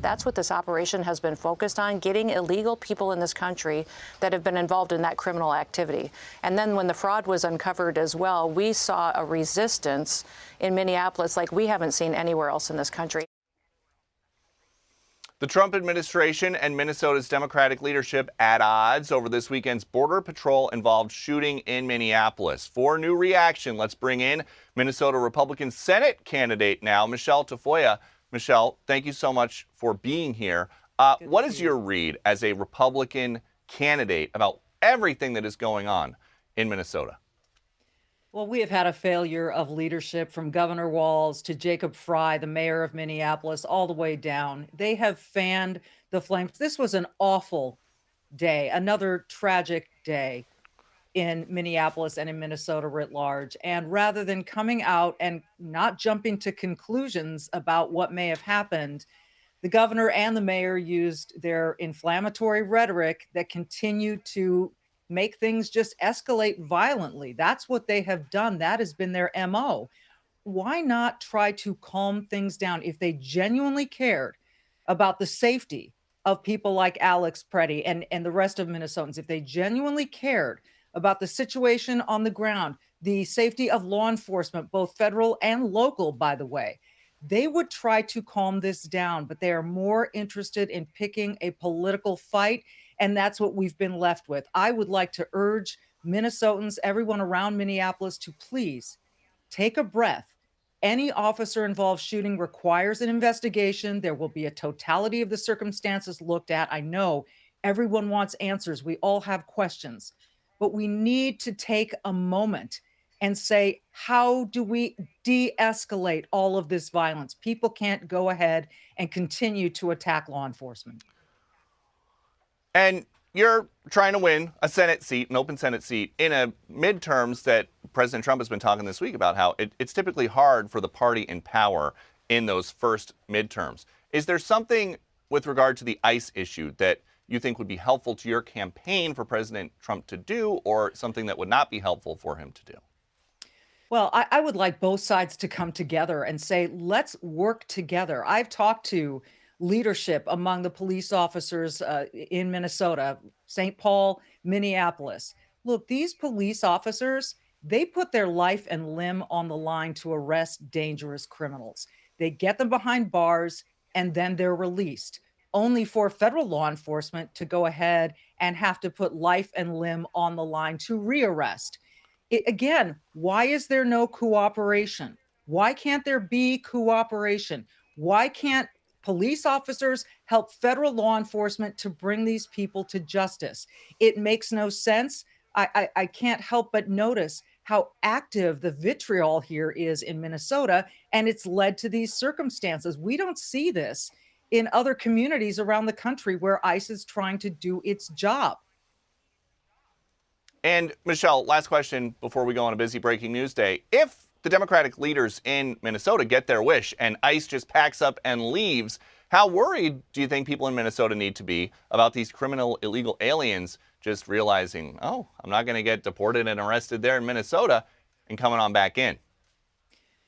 That's what this operation has been focused on, getting illegal people in this country that have been involved in that criminal activity. And then when the fraud was uncovered as well, we saw a resistance in Minneapolis like we haven't seen anywhere else in this country. The Trump administration and Minnesota's Democratic leadership at odds over this weekend's Border Patrol-involved shooting in Minneapolis. For new reaction, let's bring in Minnesota Republican Senate candidate now, Michelle Tafoya. Michelle, thank you so much for being here. What is your read as a Republican candidate about everything that is going on in Minnesota? Well, we have had a failure of leadership from Governor Walz to Jacob Frey, the mayor of Minneapolis, all the way down. They have fanned the flames. This was an awful day, another tragic day in Minneapolis and in Minnesota writ large. And rather than coming out and not jumping to conclusions about what may have happened, the governor and the mayor used their inflammatory rhetoric that continued to make things just escalate violently. That's what they have done. That has been their MO. Why not try to calm things down? If they genuinely cared about the safety of people like Alex Preddy and the rest of Minnesotans, if they genuinely cared about the situation on the ground, the safety of law enforcement, both federal and local, by the way, they would try to calm this down, but they are more interested in picking a political fight. And that's what we've been left with. I would like to urge Minnesotans, everyone around Minneapolis, to please take a breath. Any officer-involved shooting requires an investigation. There will be a totality of the circumstances looked at. I know everyone wants answers. We all have questions. But we need to take a moment and say, how do we de-escalate all of this violence? People can't go ahead and continue to attack law enforcement. And you're trying to win a Senate seat, an open Senate seat, in a midterms that President Trump has been talking this week about how it's typically hard for the party in power in those first midterms. Is there something with regard to the ICE issue that you think would be helpful to your campaign for President Trump to do, or something that would not be helpful for him to do? Well, I would like both sides to come together and say, let's work together. I've talked to leadership among the police officers in Minnesota, St. Paul, Minneapolis. Look, these police officers, they put their life and limb on the line to arrest dangerous criminals. They get them behind bars and then they're released, only for federal law enforcement to go ahead and have to put life and limb on the line to rearrest. Again, why is there no cooperation? Why can't there be cooperation? Why can't police officers help federal law enforcement to bring these people to justice? It makes no sense. I can't help but notice how active the vitriol here is in Minnesota, and it's led to these circumstances. We don't see this in other communities around the country where ICE is trying to do its job. And Michelle, last question before we go on a busy breaking news day. If the Democratic leaders in Minnesota get their wish and ICE just packs up and leaves, how worried do you think people in Minnesota need to be about these criminal illegal aliens just realizing, oh, I'm not going to get deported and arrested there in Minnesota and coming on back in?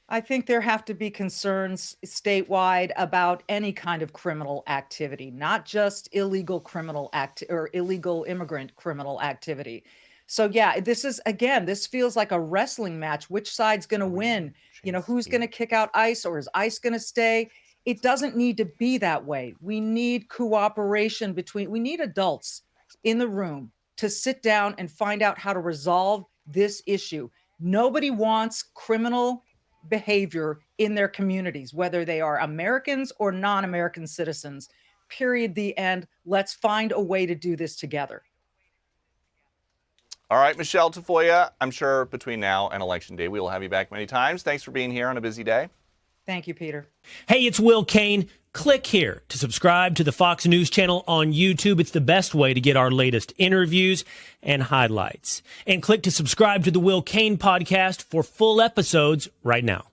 I think there have to be concerns statewide about any kind of criminal activity, not just illegal criminal or illegal immigrant criminal activity. So, yeah, this is, again, this feels like a wrestling match. Which side's going to win? You know, who's going to kick out ICE, or is ICE going to stay? It doesn't need to be that way. We need cooperation we need adults in the room to sit down and find out how to resolve this issue. Nobody wants criminal behavior in their communities, whether they are Americans or non-American citizens. Period. The end. Let's find a way to do this together. All right, Michelle Tafoya, I'm sure between now and Election Day, we will have you back many times. Thanks for being here on a busy day. Thank you, Peter. Hey, it's Will Cain. Click here to subscribe to the Fox News channel on YouTube. It's the best way to get our latest interviews and highlights. And click to subscribe to the Will Cain podcast for full episodes right now.